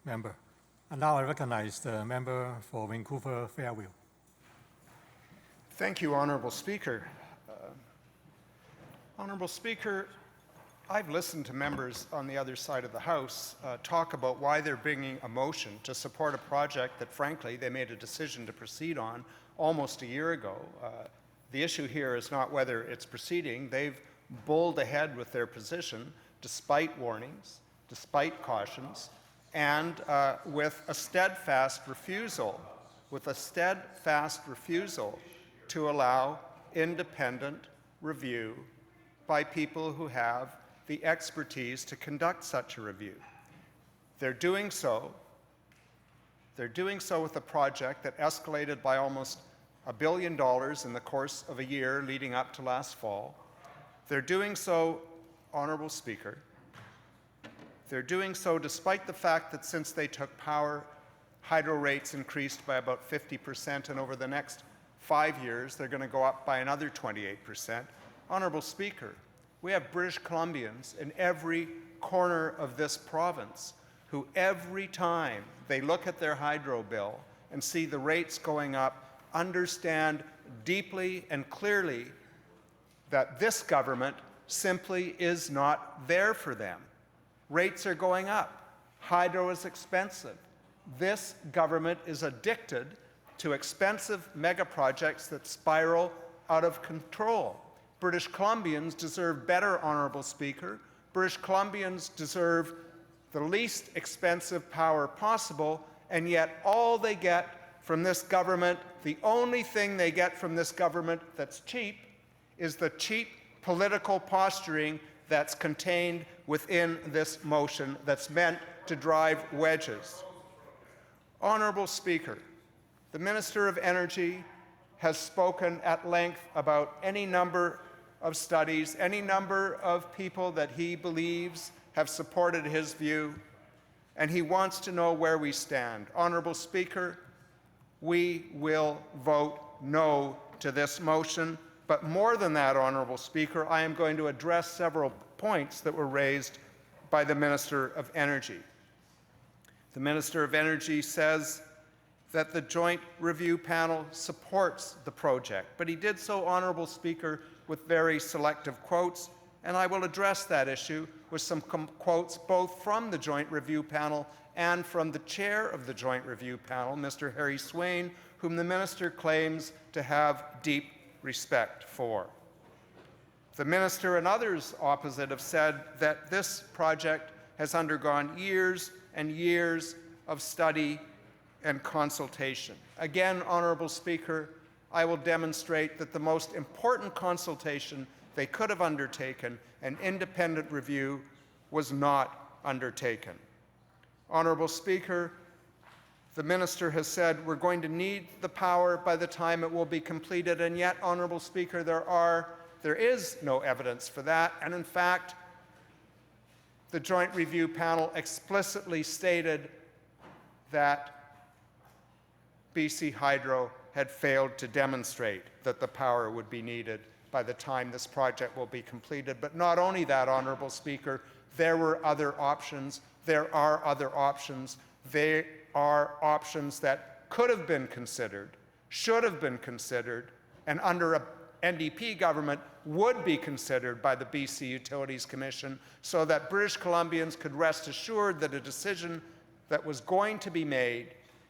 member. And now I recognize the member for Vancouver-Fairview. Thank you, Honourable Speaker. Honourable Speaker, I've listened to members on the other side of the House talk about why they're bringing a motion to support a project that, frankly, they made a decision to proceed on almost a year ago. The issue here is not whether it's proceeding. They've bowled ahead with their position despite warnings, despite cautions, and with a steadfast refusal to allow independent review by people who have the expertise to conduct such a review. They're doing so with a project that escalated by almost $1 billion in the course of a year leading up to last fall. They're doing so, Honourable Speaker, they're doing so despite the fact that since they took power, hydro rates increased by about 50%, and over the next 5 years, they're going to go up by another 28%. Honourable Speaker, we have British Columbians in every corner of this province who every time they look at their hydro bill and see the rates going up, understand deeply and clearly that this government simply is not there for them. Rates are going up. Hydro is expensive. This government is addicted to expensive megaprojects that spiral out of control. British Columbians deserve better, Honourable Speaker. British Columbians deserve the least expensive power possible, and yet all they get from this government, the only thing they get from this government that's cheap, is the cheap political posturing that's contained within this motion that's meant to drive wedges. Honourable Speaker, the Minister of Energy has spoken at length about any number of studies, any number of people that he believes have supported his view, and he wants to know where we stand. Honourable Speaker, we will vote no to this motion. But more than that, Honourable Speaker, I am going to address several points that were raised by the Minister of Energy. The Minister of Energy says that the Joint Review Panel supports the project, but he did so, Honourable Speaker, with very selective quotes, and I will address that issue with some quotes both from the Joint Review Panel and from the chair of the Joint Review Panel, Mr. Harry Swain, whom the Minister claims to have deep respect for. The Minister and others opposite have said that this project has undergone years and years of study and consultation. Again, Honourable Speaker, I will demonstrate that the most important consultation they could have undertaken, an independent review, was not undertaken. Honourable Speaker, the Minister has said we're going to need the power by the time it will be completed, and yet, Honourable Speaker, there is no evidence for that, and in fact, the Joint Review Panel explicitly stated that BC Hydro had failed to demonstrate that the power would be needed by the time this project will be completed. But not only that, Honourable Speaker, there were other options. There are other options. They are options that could have been considered, should have been considered, and under a NDP government would be considered by the BC Utilities Commission, so that British Columbians could rest assured that a decision that was going to be made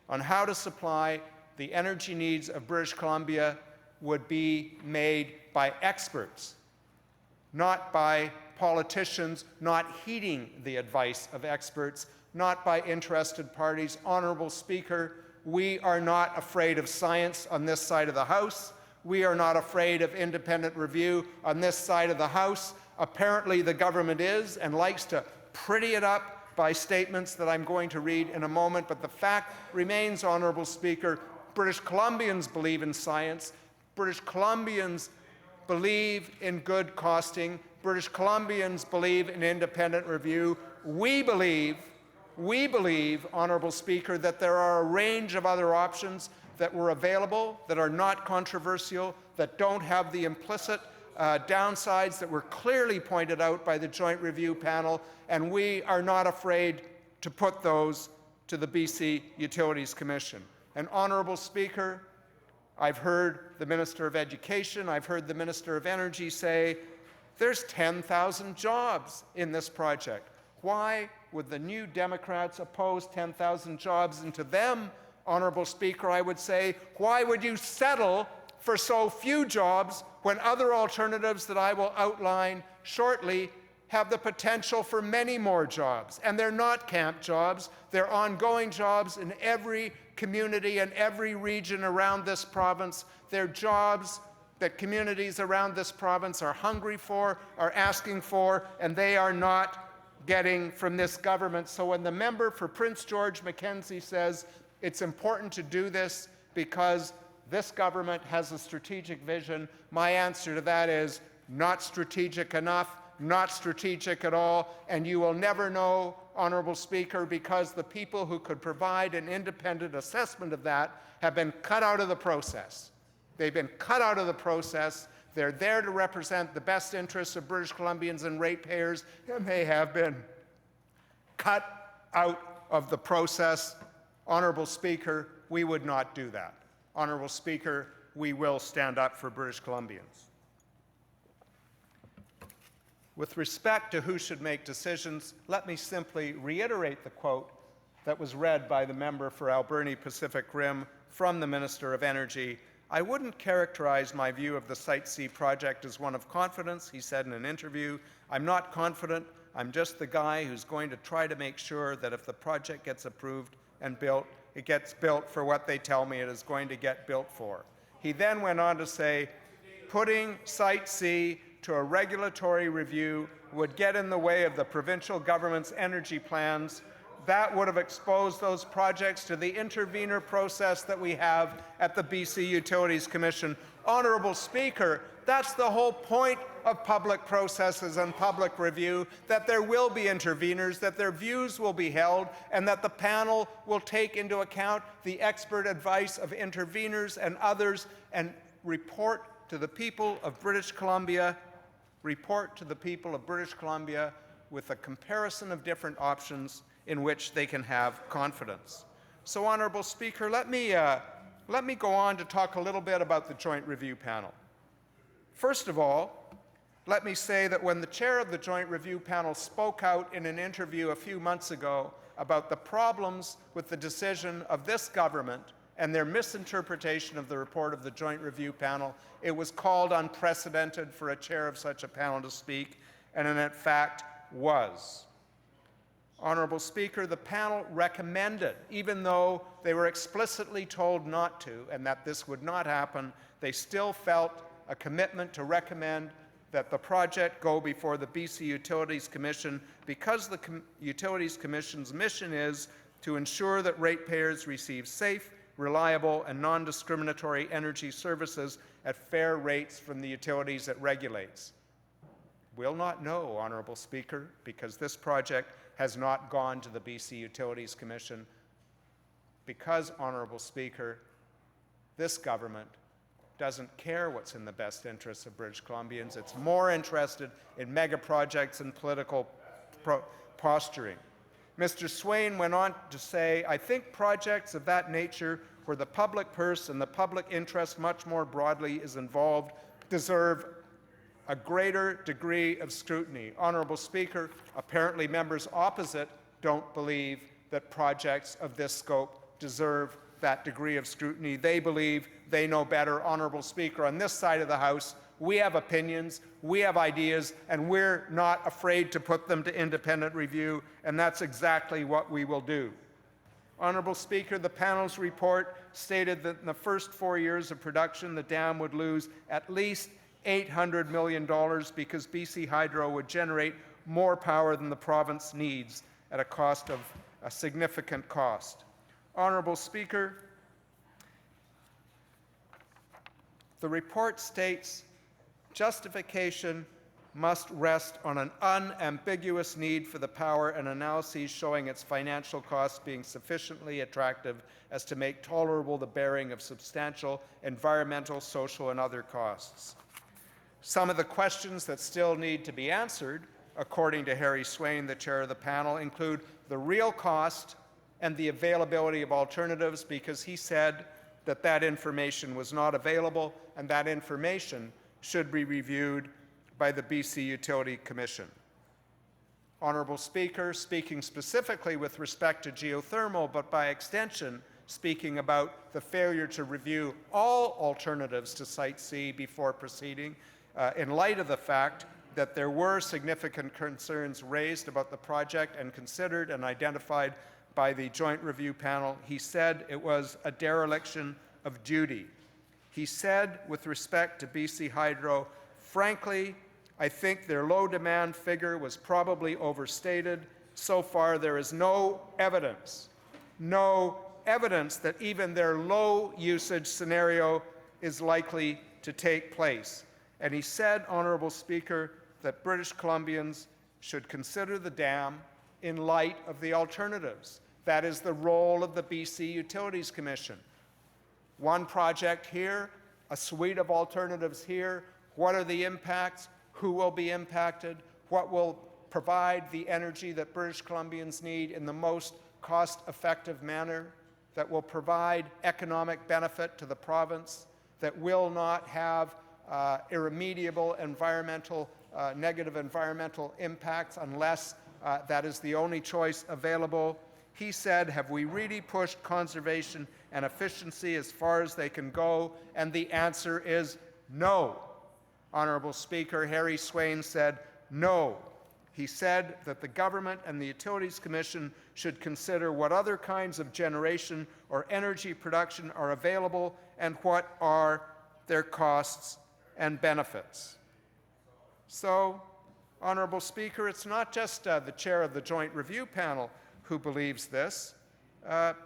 on how to supply the energy needs of British Columbia would be made by experts, not by politicians, not heeding the advice of experts, not by interested parties. Honourable Speaker, we are not afraid of science on this side of the House. We are not afraid of independent review on this side of the House. Apparently the government is and likes to pretty it up by statements that I'm going to read in a moment, but the fact remains, Honourable Speaker, British Columbians believe in science. British Columbians believe in good costing. British Columbians believe in independent review. We believe, Honourable Speaker, that there are a range of other options that were available, that are not controversial, that don't have the implicit downsides that were clearly pointed out by the Joint Review Panel, and we are not afraid to put those to the BC Utilities Commission. And Honourable Speaker, I've heard the Minister of Education, I've heard the Minister of Energy say, there's 10,000 jobs in this project. Why would the New Democrats oppose 10,000 jobs? And to them, Honourable Speaker, I would say, why would you settle for so few jobs when other alternatives that I will outline shortly have the potential for many more jobs? And they're not camp jobs, they're ongoing jobs in every community and every region around this province. They're jobs that communities around this province are hungry for, are asking for, and they are not getting from this government. So when the member for Prince George Mackenzie says it's important to do this because this government has a strategic vision, my answer to that is not strategic enough, not strategic at all, and you will never know, Honourable Speaker, because the people who could provide an independent assessment of that have been cut out of the process. They've been cut out of the process. They're there to represent the best interests of British Columbians and ratepayers, and they have been cut out of the process. Honourable Speaker, we would not do that. Honourable Speaker, we will stand up for British Columbians. With respect to who should make decisions, let me simply reiterate the quote that was read by the member for Alberni Pacific Rim from the Minister of Energy. I wouldn't characterize my view of the Site C project as one of confidence, he said in an interview. I'm not confident. I'm just the guy who's going to try to make sure that if the project gets approved and built, it gets built for what they tell me it is going to get built for. He then went on to say, putting Site C to a regulatory review would get in the way of the provincial government's energy plans. That would have exposed those projects to the intervenor process that we have at the BC Utilities Commission. Honourable Speaker, that's the whole point of public processes and public review, that there will be intervenors, that their views will be held, and that the panel will take into account the expert advice of intervenors and others and report to the people of British Columbia, with a comparison of different options in which they can have confidence. So, Honourable Speaker, let me go on to talk a little bit about the Joint Review Panel. First of all, let me say that when the chair of the Joint Review Panel spoke out in an interview a few months ago about the problems with the decision of this government and their misinterpretation of the report of the Joint Review Panel, it was called unprecedented for a chair of such a panel to speak, and in fact was. Honourable Speaker, the panel recommended, even though they were explicitly told not to and that this would not happen, they still felt a commitment to recommend that the project go before the BC Utilities Commission because the Utilities Commission's mission is to ensure that ratepayers receive safe, reliable, and non-discriminatory energy services at fair rates from the utilities it regulates. We'll not know, Honourable Speaker, because this project has not gone to the BC Utilities Commission because, Honourable Speaker, this government doesn't care what's in the best interests of British Columbians. It's more interested in megaprojects and political posturing. Mr. Swain went on to say, I think projects of that nature where the public purse and the public interest much more broadly is involved deserve a greater degree of scrutiny. Honourable Speaker, apparently members opposite don't believe that projects of this scope deserve that degree of scrutiny. They believe they know better. Honourable Speaker, on this side of the House, we have opinions, we have ideas, and we're not afraid to put them to independent review, and that's exactly what we will do. Honourable Speaker, the panel's report stated that in the first 4 years of production, the dam would lose at least $800 million because BC Hydro would generate more power than the province needs at a cost of a significant cost. Honourable Speaker, the report states justification must rest on an unambiguous need for the power and analyses showing its financial costs being sufficiently attractive as to make tolerable the bearing of substantial environmental, social, and other costs. Some of the questions that still need to be answered, according to Harry Swain, the chair of the panel, include the real cost and the availability of alternatives, because he said that that information was not available and that information should be reviewed by the BC Utility Commission. Honourable Speaker, speaking specifically with respect to geothermal, but by extension speaking about the failure to review all alternatives to Site C before proceeding, in light of the fact that there were significant concerns raised about the project and considered and identified by the Joint Review Panel, he said it was a dereliction of duty. He said, with respect to BC Hydro, frankly, I think their low demand figure was probably overstated. So far, there is no evidence that even their low usage scenario is likely to take place. And he said, Honourable Speaker, that British Columbians should consider the dam in light of the alternatives. That is the role of the BC Utilities Commission. One project here, a suite of alternatives here. What are the impacts? Who will be impacted? What will provide the energy that British Columbians need in the most cost-effective manner, that will provide economic benefit to the province, that will not have irremediable negative environmental impacts unless that is the only choice available. He said, have we really pushed conservation and efficiency as far as they can go? And the answer is no. Honourable Speaker, Harry Swain said no. He said that the government and the Utilities Commission should consider what other kinds of generation or energy production are available and what are their costs and benefits. So, Honourable Speaker, it's not just the chair of the Joint Review Panel who believes this.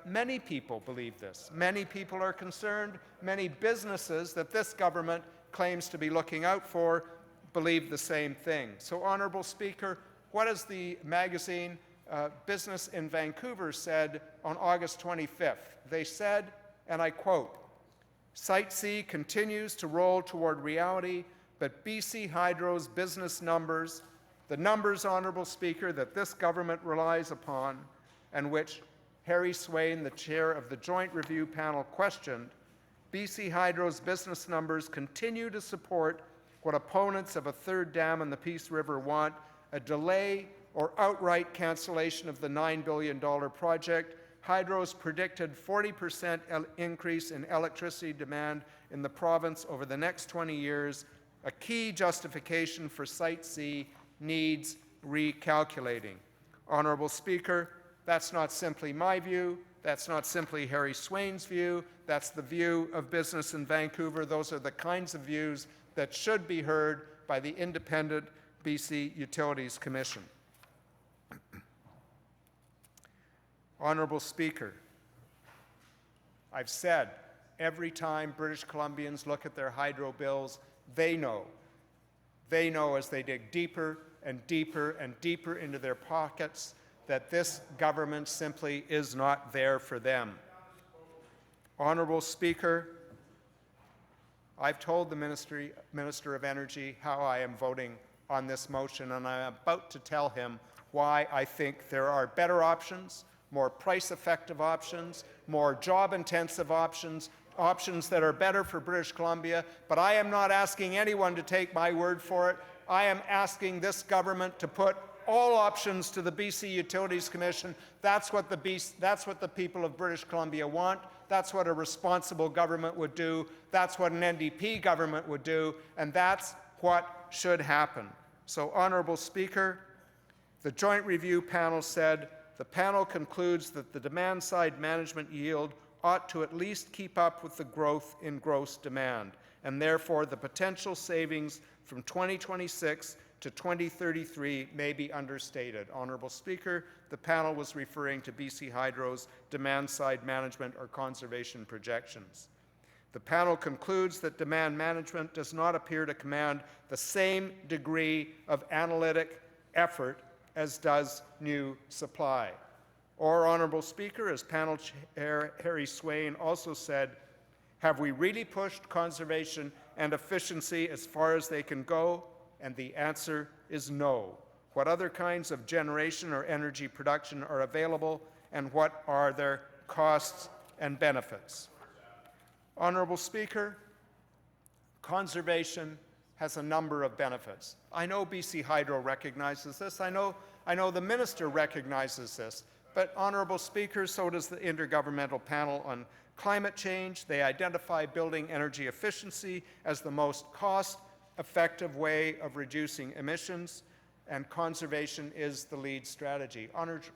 Many people believe this. Many people are concerned. Many businesses that this government claims to be looking out for believe the same thing. So, Honourable Speaker, what has the magazine Business in Vancouver said on August 25th? They said, and I quote, Site C continues to roll toward reality, but BC Hydro's business numbers, the numbers, Honourable Speaker, that this government relies upon, and which Harry Swain, the chair of the Joint Review Panel, questioned, BC Hydro's business numbers continue to support what opponents of a third dam in the Peace River want, a delay or outright cancellation of the $9 billion project. Hydro's predicted 40% increase in electricity demand in the province over the next 20 years. A key justification for Site C needs recalculating. Honourable Speaker, that's not simply my view. That's not simply Harry Swain's view. That's the view of Business in Vancouver. Those are the kinds of views that should be heard by the independent BC Utilities Commission. Honourable Speaker, I've said every time British Columbians look at their hydro bills, they know as they dig deeper and deeper and deeper into their pockets that this government simply is not there for them. Honourable Speaker, I've told the Minister of Energy how I am voting on this motion, and I'm about to tell him why I think there are better options, more price-effective options, more job-intensive options, options that are better for British Columbia. But I am not asking anyone to take my word for it. I am asking this government to put all options to the BC Utilities Commission. That's what the people of British Columbia want. That's what a responsible government would do. That's what an NDP government would do. And that's what should happen. So, Honourable Speaker, the Joint Review Panel said, the panel concludes that the demand-side management yield ought to at least keep up with the growth in gross demand, and therefore the potential savings from 2026 to 2033 may be understated. Honourable Speaker, the panel was referring to BC Hydro's demand-side management or conservation projections. The panel concludes that demand management does not appear to command the same degree of analytic effort as does new supply. Or, Honourable Speaker, as panel chair Harry Swain also said, have we really pushed conservation and efficiency as far as they can go? And the answer is no. What other kinds of generation or energy production are available and what are their costs and benefits. Honourable Speaker, conservation has a number of benefits. I know BC Hydro recognizes this. I know the Minister recognizes this. But, Honourable Speaker, so does the Intergovernmental Panel on Climate Change. They identify building energy efficiency as the most cost-effective way of reducing emissions, and conservation is the lead strategy.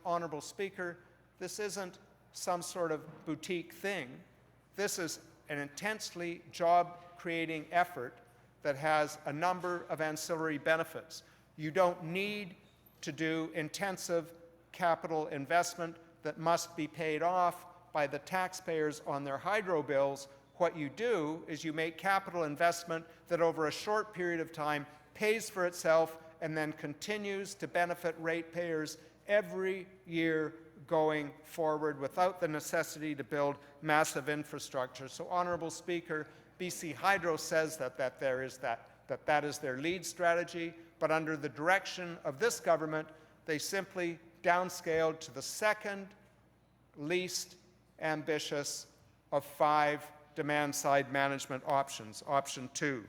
Honourable Speaker, this isn't some sort of boutique thing. This is an intensely job-creating effort that has a number of ancillary benefits. You don't need to do intensive capital investment that must be paid off by the taxpayers on their hydro bills. What you do is you make capital investment that over a short period of time pays for itself and then continues to benefit ratepayers every year going forward without the necessity to build massive infrastructure. So, Honourable Speaker, BC Hydro says that is their lead strategy, but under the direction of this government, they simply downscaled to the second least ambitious of 5 demand-side management options, option 2.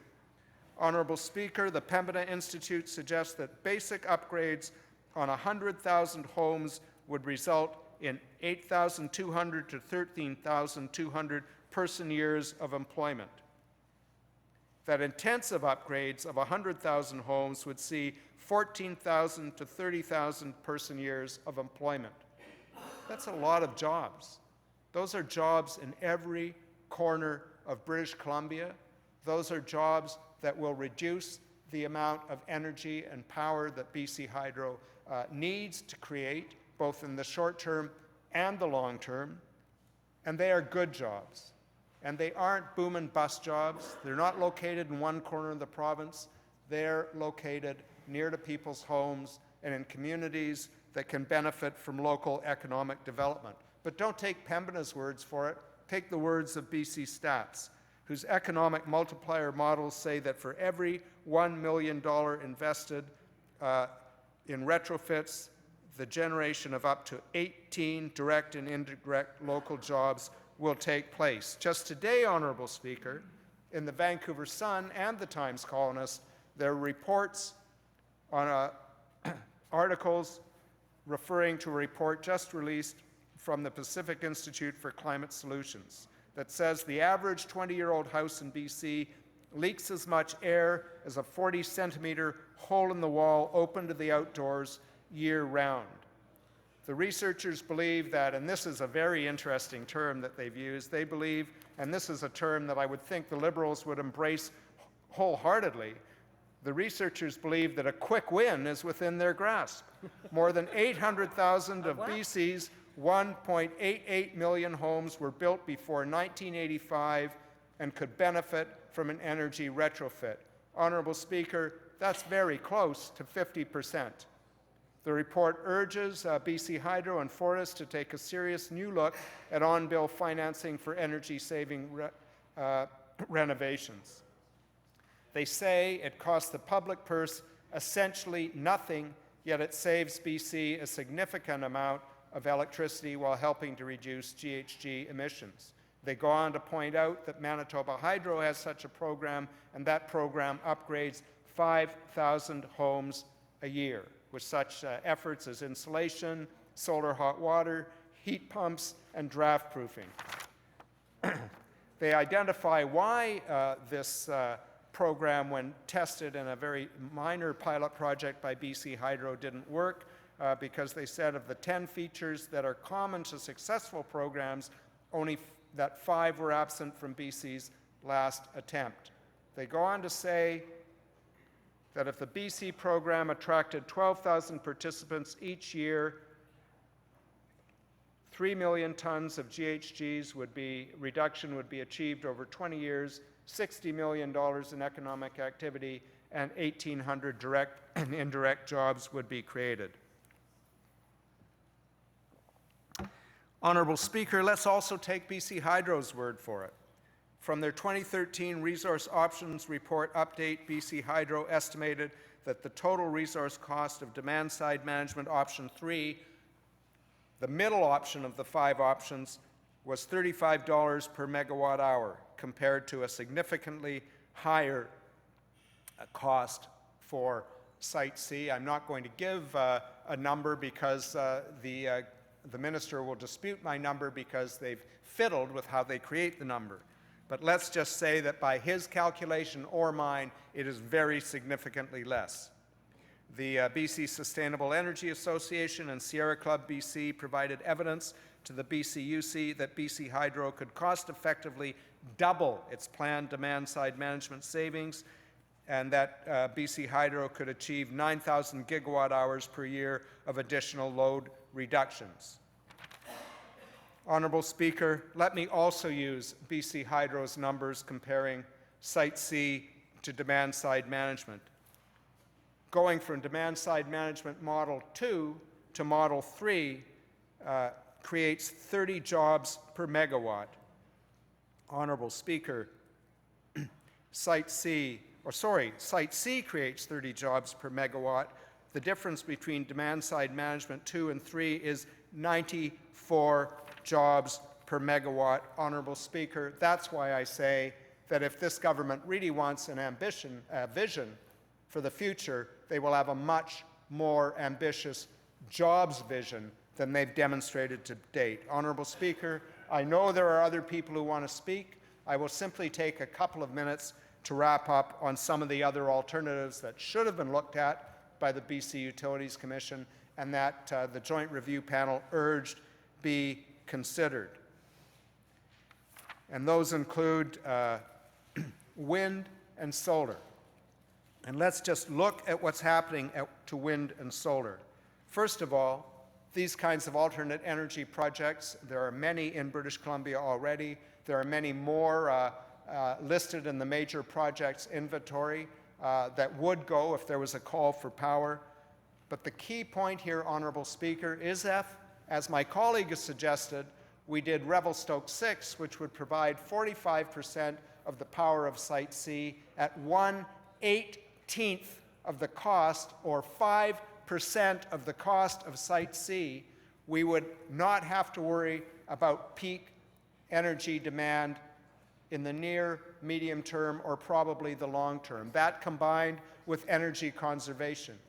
Honourable Speaker, the Pembina Institute suggests that basic upgrades on 100,000 homes would result in 8,200 to 13,200 person-years of employment. That intensive upgrades of 100,000 homes would see 14,000 to 30,000 person-years of employment. That's a lot of jobs. Those are jobs in every corner of British Columbia. Those are jobs that will reduce the amount of energy and power that BC Hydro needs to create, both in the short term and the long term. And they are good jobs. And they aren't boom and bust jobs. They're not located in one corner of the province. They're located near to people's homes and in communities that can benefit from local economic development. But don't take Pembina's words for it. Take the words of BC Stats, whose economic multiplier models say that for every $1 million invested in retrofits, the generation of up to 18 direct and indirect local jobs will take place. Just today, Honourable Speaker, in the Vancouver Sun and the Times Colonist, there are reports on articles referring to a report just released from the Pacific Institute for Climate Solutions that says the average 20-year-old house in BC leaks as much air as a 40-centimeter hole in the wall open to the outdoors year-round. The researchers believe that, and this is a very interesting term that they've used, they believe, and this is a term that I would think the Liberals would embrace wholeheartedly, the researchers believe that a quick win is within their grasp. More than 800,000 of BC's 1.88 million homes were built before 1985 and could benefit from an energy retrofit. Honourable Speaker, that's very close to 50%. The report urges BC Hydro and Fortis to take a serious new look at on-bill financing for energy-saving renovations. They say it costs the public purse essentially nothing, yet it saves BC a significant amount of electricity while helping to reduce GHG emissions. They go on to point out that Manitoba Hydro has such a program, and that program upgrades 5,000 homes a year with such efforts as insulation, solar hot water, heat pumps, and draft proofing. They identify why this program, when tested in a very minor pilot project by BC Hydro, didn't work because they said of the 10 features that are common to successful programs, only that 5 were absent from BC's last attempt. They go on to say that if the BC program attracted 12,000 participants each year, 3 million tons of GHGs reduction would be achieved over 20 years, $60 million in economic activity, and 1,800 direct and indirect jobs would be created. Honourable Speaker, let's also take BC Hydro's word for it. From their 2013 Resource Options Report update, BC Hydro estimated that the total resource cost of demand-side management option 3 The middle option of the 5 options was $35 per megawatt hour, compared to a significantly higher cost for Site C. I'm not going to give a number because the minister will dispute my number because they've fiddled with how they create the number. But let's just say that by his calculation or mine, it is very significantly less. The BC Sustainable Energy Association and Sierra Club BC provided evidence to the BCUC that BC Hydro could cost-effectively double its planned demand-side management savings, and that BC Hydro could achieve 9,000 gigawatt hours per year of additional load reductions. Honourable Speaker, let me also use BC Hydro's numbers comparing Site C to demand-side management. Going from demand-side management Model 2 to Model 3 creates 30 jobs per megawatt. Honourable Speaker, Site C creates 30 jobs per megawatt. The difference between demand-side management 2 and 3 is 94 jobs per megawatt. Honourable Speaker, that's why I say that if this government really wants an vision for the future, they will have a much more ambitious jobs vision than they've demonstrated to date. Honourable Speaker, I know there are other people who want to speak. I will simply take a couple of minutes to wrap up on some of the other alternatives that should have been looked at by the BC Utilities Commission and that the Joint Review Panel urged be considered. And those include wind and solar. And let's just look at what's happening to wind and solar. First of all, these kinds of alternate energy projects, there are many in British Columbia already. There are many more listed in the major projects inventory that would go if there was a call for power. But the key point here, Honourable Speaker, is that, as my colleague has suggested, we did Revelstoke 6, which would provide 45% of the power of Site C at 1/18th of the cost, or 5% of the cost of Site C. We would not have to worry about peak energy demand in the near, medium term, or probably the long term. That combined with energy conservation.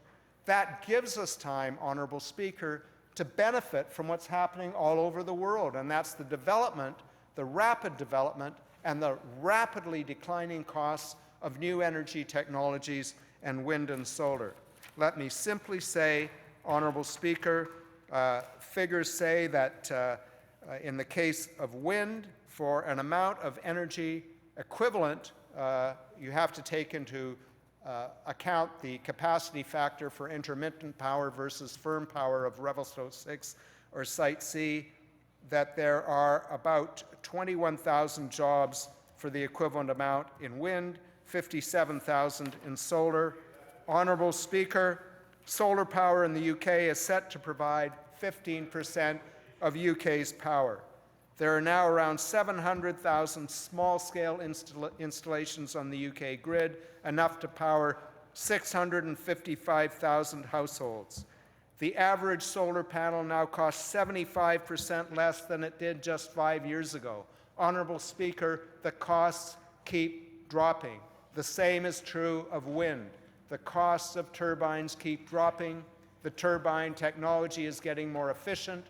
That gives us time, Honourable Speaker, to benefit from what's happening all over the world, and that's the development, the rapid development, and the rapidly declining costs of new energy technologies and wind and solar. Let me simply say, Honourable Speaker, figures say that in the case of wind, for an amount of energy equivalent, you have to take into account the capacity factor for intermittent power versus firm power of Revelstoke 6 or Site C, that there are about 21,000 jobs for the equivalent amount in wind, 57,000 in solar. Honourable Speaker, solar power in the UK is set to provide 15% of UK's power. There are now around 700,000 small-scale installations on the UK grid, enough to power 655,000 households. The average solar panel now costs 75% less than it did just 5 years ago. Honourable Speaker, the costs keep dropping. The same is true of wind. The costs of turbines keep dropping. The turbine technology is getting more efficient.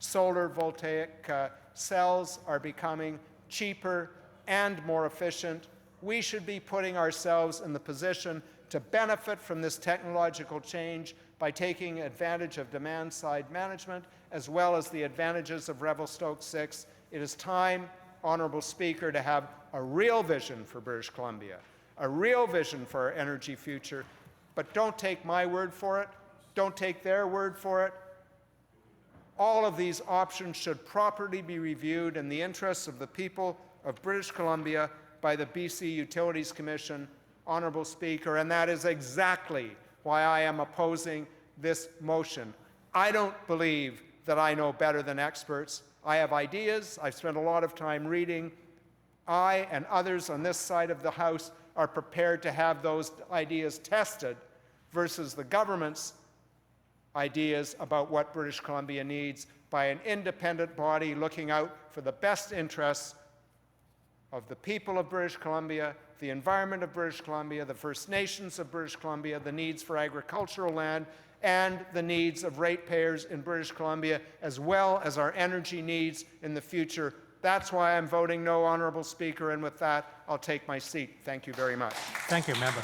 Solar voltaic cells are becoming cheaper and more efficient. We should be putting ourselves in the position to benefit from this technological change by taking advantage of demand-side management as well as the advantages of Revelstoke 6. It is time, Honourable Speaker, to have a real vision for British Columbia, a real vision for our energy future. But don't take my word for it. Don't take their word for it. All of these options should properly be reviewed in the interests of the people of British Columbia by the BC Utilities Commission, Honourable Speaker, and that is exactly why I am opposing this motion. I don't believe that I know better than experts. I have ideas. I've spent a lot of time reading. I and others on this side of the House are prepared to have those ideas tested versus the government's ideas about what British Columbia needs. by an independent body looking out for the best interests of the people of British Columbia, the environment of British Columbia, the First Nations of British Columbia, the needs for agricultural land, and the needs of ratepayers in British Columbia, as well as our energy needs in the future. That's why I'm voting no, Honourable Speaker, and with that, I'll take my seat. Thank you very much. Thank you, member.